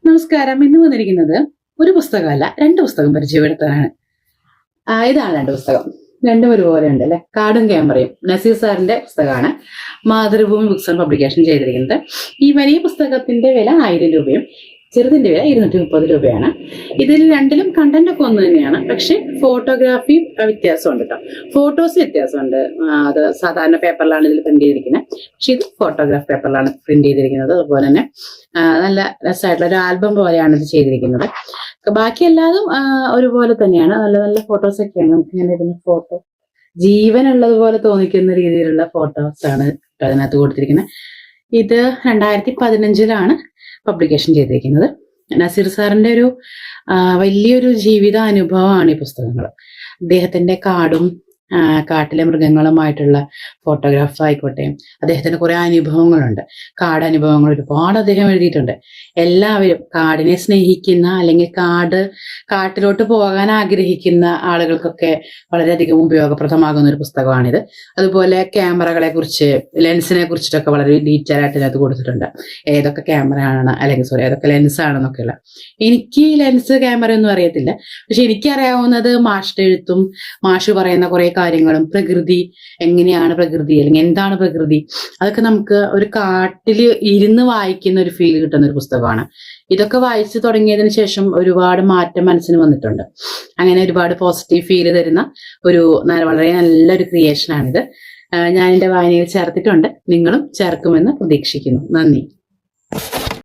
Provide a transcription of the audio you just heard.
നമസ്കാരം. ഇന്ന് വന്നിരിക്കുന്നത് ഒരു പുസ്തകമല്ല, രണ്ട് പുസ്തകം പരിചയപ്പെടുത്താനാണ്. ഇതാണ് രണ്ട് പുസ്തകം. രണ്ടും ഒരുപോലെ ഉണ്ട് അല്ലെ. കാടും ക്യാമറയും നസീർ സാറിന്റെ പുസ്തകമാണ്. മാതൃഭൂമി ബുക്സ് ആൻഡ് പബ്ലിക്കേഷൻ ചെയ്തിരിക്കുന്നത്. ഈ വലിയ പുസ്തകത്തിന്റെ വില 1000 രൂപയും ചെറുതിന്റെ വില 230 രൂപയാണ്. ഇതിൽ രണ്ടിലും കണ്ടന്റ് ഒക്കെ ഒന്ന് തന്നെയാണ്, പക്ഷെ ഫോട്ടോഗ്രാഫി വ്യത്യാസമുണ്ട് കേട്ടോ. ഫോട്ടോസ് വ്യത്യാസമുണ്ട്. അത് സാധാരണ പേപ്പറിലാണ് ഇതിൽ പ്രിന്റ് ചെയ്തിരിക്കുന്നത്, പക്ഷെ ഇത് ഫോട്ടോഗ്രാഫ് പേപ്പറിലാണ് പ്രിന്റ് ചെയ്തിരിക്കുന്നത്. അതുപോലെ തന്നെ നല്ല രസമായിട്ടുള്ള ഒരു ആൽബം പോലെയാണ് ഇത് ചെയ്തിരിക്കുന്നത്. ബാക്കി എല്ലാതും ഒരുപോലെ തന്നെയാണ്. നല്ല നല്ല ഫോട്ടോസ് ഒക്കെയാണ്. നമുക്ക് ഇങ്ങനെ ഇരുന്ന ഫോട്ടോ ജീവനുള്ളതുപോലെ തോന്നിക്കുന്ന രീതിയിലുള്ള ഫോട്ടോസ് ആണ് അതിനകത്ത് കൊടുത്തിരിക്കുന്നത്. ഇത് 2015 പബ്ലിക്കേഷൻ ചെയ്തിരിക്കുന്നത്. നസീർ സാറിന്റെ ഒരു വലിയൊരു ജീവിതാനുഭവമാണ് ഈ പുസ്തകങ്ങൾ. അദ്ദേഹത്തിന്റെ കാടും കാട്ടിലെ മൃഗങ്ങളുമായിട്ടുള്ള ഫോട്ടോഗ്രാഫ് ആയിക്കോട്ടെ, അദ്ദേഹത്തിന് കുറെ അനുഭവങ്ങളുണ്ട്. കാടനുഭവങ്ങൾ ഒരുപാട് അദ്ദേഹം എഴുതിയിട്ടുണ്ട്. എല്ലാവരും കാടിനെ സ്നേഹിക്കുന്ന അല്ലെങ്കിൽ കാട്ടിലോട്ട് പോകാൻ ആഗ്രഹിക്കുന്ന ആളുകൾക്കൊക്കെ വളരെയധികം ഉപയോഗപ്രദമാകുന്ന ഒരു പുസ്തകമാണിത്. അതുപോലെ ക്യാമറകളെ കുറിച്ച്, ലെൻസിനെ കുറിച്ചിട്ടൊക്കെ വളരെ ഡീറ്റെയിൽ ആയിട്ട് ഇതിനകത്ത് കൊടുത്തിട്ടുണ്ട്. ഏതൊക്കെ ക്യാമറയാണ് അല്ലെങ്കിൽ ഏതൊക്കെ ലെൻസ് ആണെന്നൊക്കെയുള്ള. എനിക്ക് ലെൻസ് ക്യാമറ ഒന്നും അറിയത്തില്ല, പക്ഷെ എനിക്കറിയാവുന്നത് മാഷിന്റെ എഴുത്തും മാഷ് പറയുന്ന കുറെ കാര്യങ്ങളും, പ്രകൃതി എങ്ങനെയാണ് പ്രകൃതി അല്ലെങ്കിൽ എന്താണ് പ്രകൃതി, അതൊക്കെ നമുക്ക് ഒരു കാട്ടിൽ ഇരുന്ന് വായിക്കുന്ന ഒരു ഫീൽ കിട്ടുന്ന ഒരു പുസ്തകമാണ്. ഇതൊക്കെ വായിച്ചു തുടങ്ങിയതിന് ശേഷം ഒരുപാട് മാറ്റം മനസ്സിന് വന്നിട്ടുണ്ട്. അങ്ങനെ ഒരുപാട് പോസിറ്റീവ് ഫീല് തരുന്ന ഒരു വളരെ നല്ലൊരു ക്രിയേഷനാണിത്. ഞാൻ എൻ്റെ വായനയിൽ ചേർത്തിട്ടുണ്ട്. നിങ്ങളും ചേർക്കുമെന്ന് പ്രതീക്ഷിക്കുന്നു. നന്ദി.